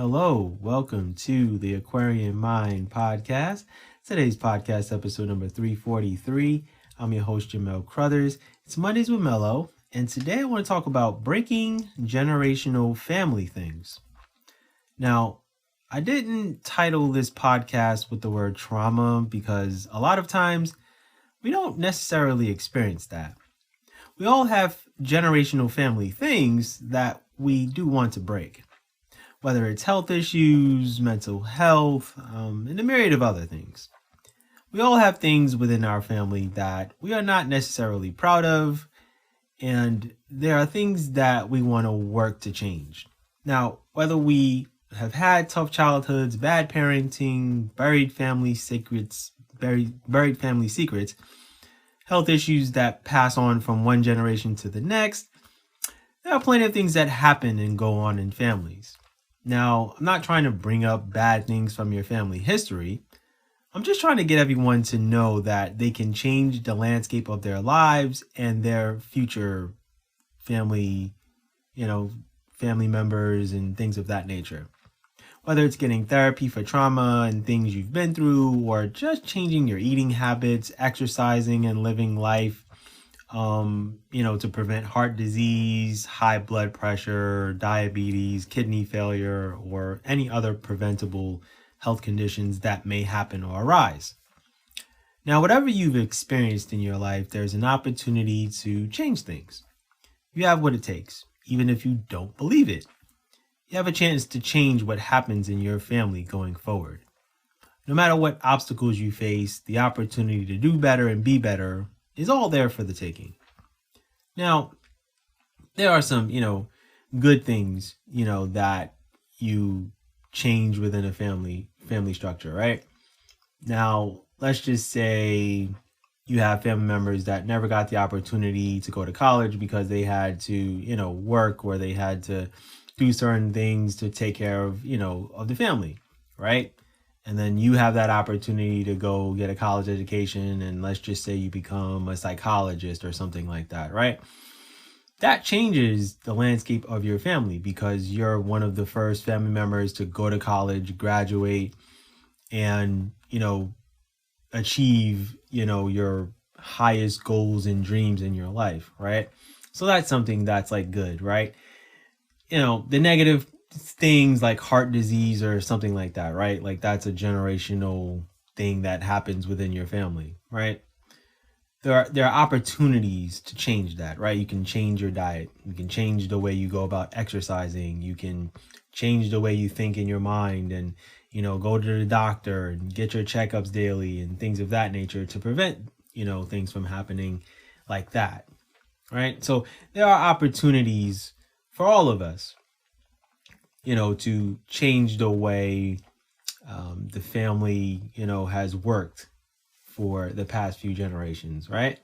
Hello, welcome to the Aquarian Mind podcast. Today's podcast episode number 343. I'm your host, Jamel Crothers. It's Mondays with Mello, and today I want to talk about breaking generational family things. Now, I didn't title this podcast with the word trauma because a lot of times we don't necessarily experience that. We all have generational family things that we do want to break. Whether it's health issues, mental health, and a myriad of other things. We all have things within our family that we are not necessarily proud of, and there are things that we want to work to change. Now, whether we have had tough childhoods, bad parenting, buried family secrets, health issues that pass on from one generation to the next, there are plenty of things that happen and go on in families. Now, I'm not trying to bring up bad things from your family history. I'm just trying to get everyone to know that they can change the landscape of their lives and their future family, family members and things of that nature. Whether it's getting therapy for trauma and things you've been through, or just changing your eating habits, exercising and living life, to prevent heart disease, high blood pressure, diabetes, kidney failure, or any other preventable health conditions that may happen or arise. Now, whatever you've experienced in your life, there's an opportunity to change things. You have what it takes, even if you don't believe it. You have a chance to change what happens in your family going forward. No matter what obstacles you face, the opportunity to do better and be better is all there for the taking. Now, there are some, good things, that you change within a family structure, right? Now, let's just say you have family members that never got the opportunity to go to college because they had to, work, or they had to do certain things to take care of, of the family, right? And then you have that opportunity to go get a college education, and let's just say you become a psychologist or something like that, right? That changes the landscape of your family because you're one of the first family members to go to college, graduate, and, achieve, your highest goals and dreams in your life, right? So that's something that's like good, right? The negative things like heart disease or something like that, right? Like that's a generational thing that happens within your family, right? There are opportunities to change that, right? You can change your diet. You can change the way you go about exercising. You can change the way you think in your mind and, go to the doctor and get your checkups daily and things of that nature to prevent, things from happening like that, right? So there are opportunities for all of us, to change the way the family, has worked for the past few generations, right?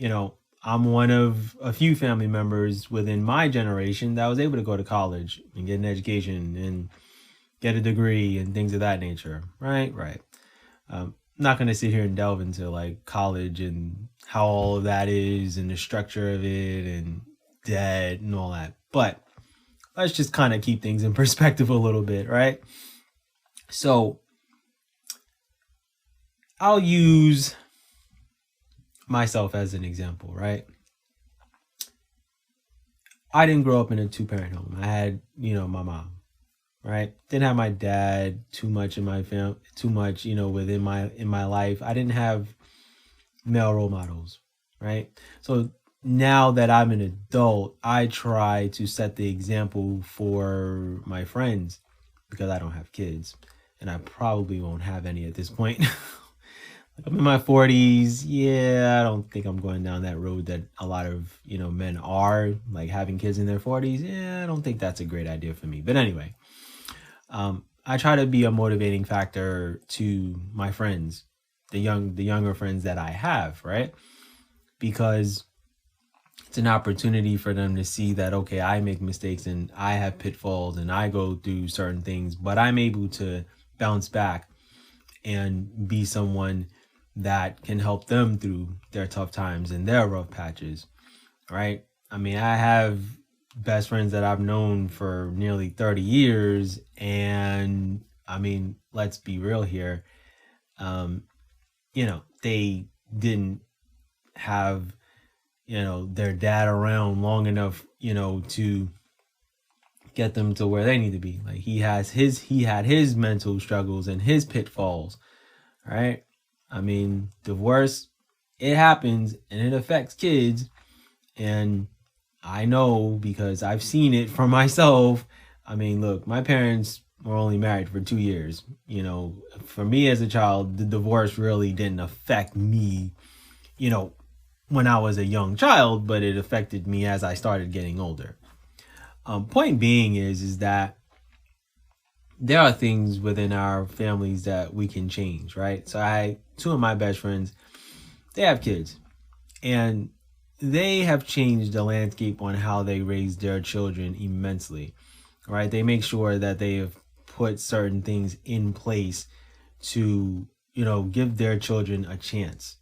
I'm one of a few family members within my generation that was able to go to college and get an education and get a degree and things of that nature, right? Right. I'm not going to sit here and delve into like college and how all of that is and the structure of it and debt and all that. But let's just kind of keep things in perspective a little bit, right? So I'll use myself as an example, right? I didn't grow up in a two-parent home. I had, my mom, right? Didn't have my dad too much in my family, within my life. I didn't have male role models, right? So now that I'm an adult, I try to set the example for my friends because I don't have kids and I probably won't have any at this point. I'm in my 40s. Yeah, I don't think I'm going down that road that a lot of, men are, like having kids in their 40s. Yeah, I don't think that's a great idea for me. But anyway, I try to be a motivating factor to my friends, the younger friends that I have, right? Because it's an opportunity for them to see that, okay, I make mistakes and I have pitfalls and I go through certain things, but I'm able to bounce back and be someone that can help them through their tough times and their rough patches, right? I mean, I have best friends that I've known for nearly 30 years. And I mean, let's be real here. Um, they didn't have, their dad around long enough, to get them to where they need to be. Like he had his mental struggles and his pitfalls, right? I mean, divorce, it happens and it affects kids. And I know because I've seen it for myself. I mean, look, my parents were only married for 2 years. For me as a child, the divorce really didn't affect me, when I was a young child, but it affected me as I started getting older. Point being is that there are things within our families that we can change, right? So two of my best friends, they have kids, and they have changed the landscape on how they raise their children immensely, right? They make sure that they have put certain things in place to, give their children a chance,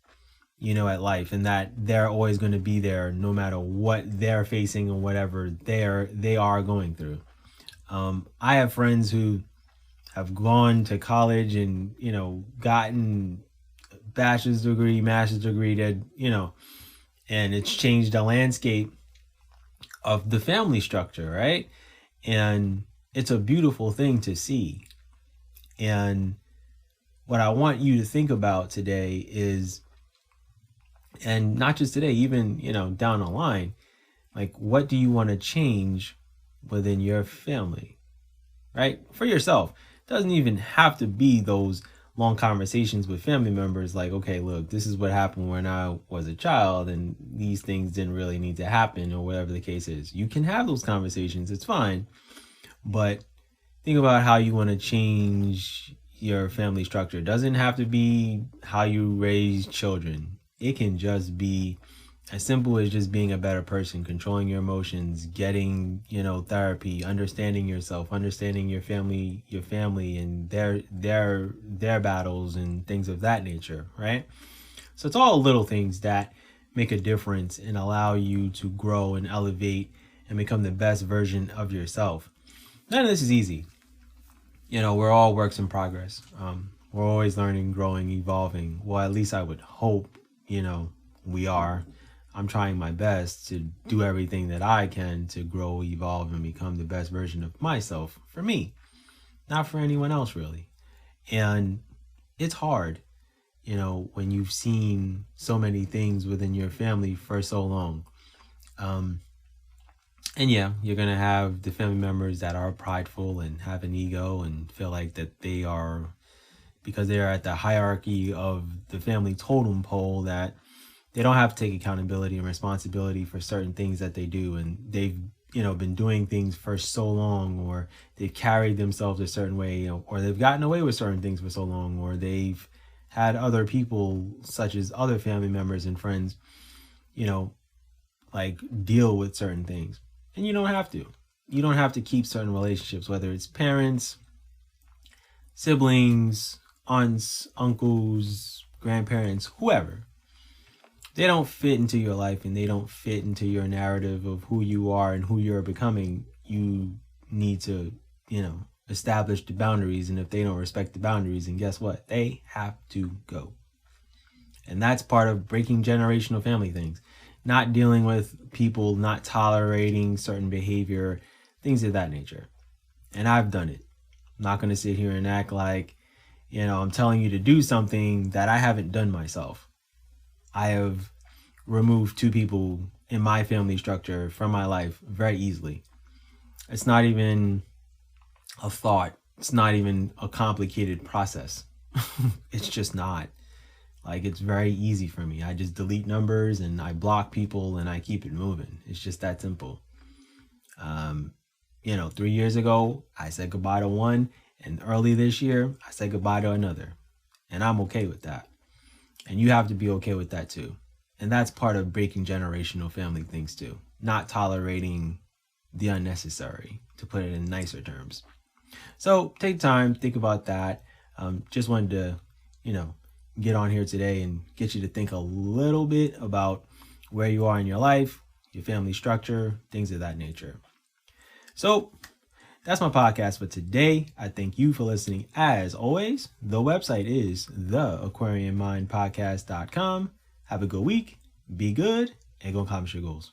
at life, and that they're always going to be there no matter what they're facing and whatever they are going through. I have friends who have gone to college and, gotten bachelor's degree, master's degree, that, and it's changed the landscape of the family structure, right? And it's a beautiful thing to see. And what I want you to think about today is, and not just today, even, down the line, like, what do you want to change within your family, right? For yourself. It doesn't even have to be those long conversations with family members like, okay, look, this is what happened when I was a child and these things didn't really need to happen, or whatever the case is. You can have those conversations, it's fine, but think about how you want to change your family structure. It doesn't have to be how you raise children. It can just be as simple as just being a better person, controlling your emotions, getting, therapy, understanding yourself, understanding your family and their battles and things of that nature, right? So it's all little things that make a difference and allow you to grow and elevate and become the best version of yourself. None of this is easy. We're all works in progress. We're always learning, growing, evolving. Well, at least I would hope, we are. I'm trying my best to do everything that I can to grow, evolve, and become the best version of myself for me, not for anyone else, really. And it's hard, when you've seen so many things within your family for so long. And yeah, you're going to have the family members that are prideful and have an ego and feel like that they are, because they're at the hierarchy of the family totem pole, that they don't have to take accountability and responsibility for certain things that they do. And they've, been doing things for so long, or they've carried themselves a certain way, or they've gotten away with certain things for so long, or they've had other people, such as other family members and friends, like deal with certain things. And you don't have to. You don't have to keep certain relationships, whether it's parents, siblings, aunts, uncles, grandparents, whoever. They don't fit into your life and they don't fit into your narrative of who you are and who you're becoming. You need to, establish the boundaries. And if they don't respect the boundaries, then guess what? They have to go. And that's part of breaking generational family things. Not dealing with people not tolerating certain behavior, things of that nature. And I've done it. I'm not going to sit here and act like, I'm telling you to do something that I haven't done myself. I have removed 2 people in my family structure from my life very easily. It's not even a thought. It's not even a complicated process. It's just not. Like, it's very easy for me. I just delete numbers and I block people and I keep it moving. It's just that simple. 3 years ago, I said goodbye to one, and early this year, I said goodbye to another. And I'm okay with that. And you have to be okay with that too. And that's part of breaking generational family things too. Not tolerating the unnecessary, to put it in nicer terms. So take time, think about that. Just wanted to, get on here today and get you to think a little bit about where you are in your life, your family structure, things of that nature. So that's my podcast for today. I thank you for listening. As always, the website is theaquariummindpodcast.com. Have a good week. Be good and go accomplish your goals.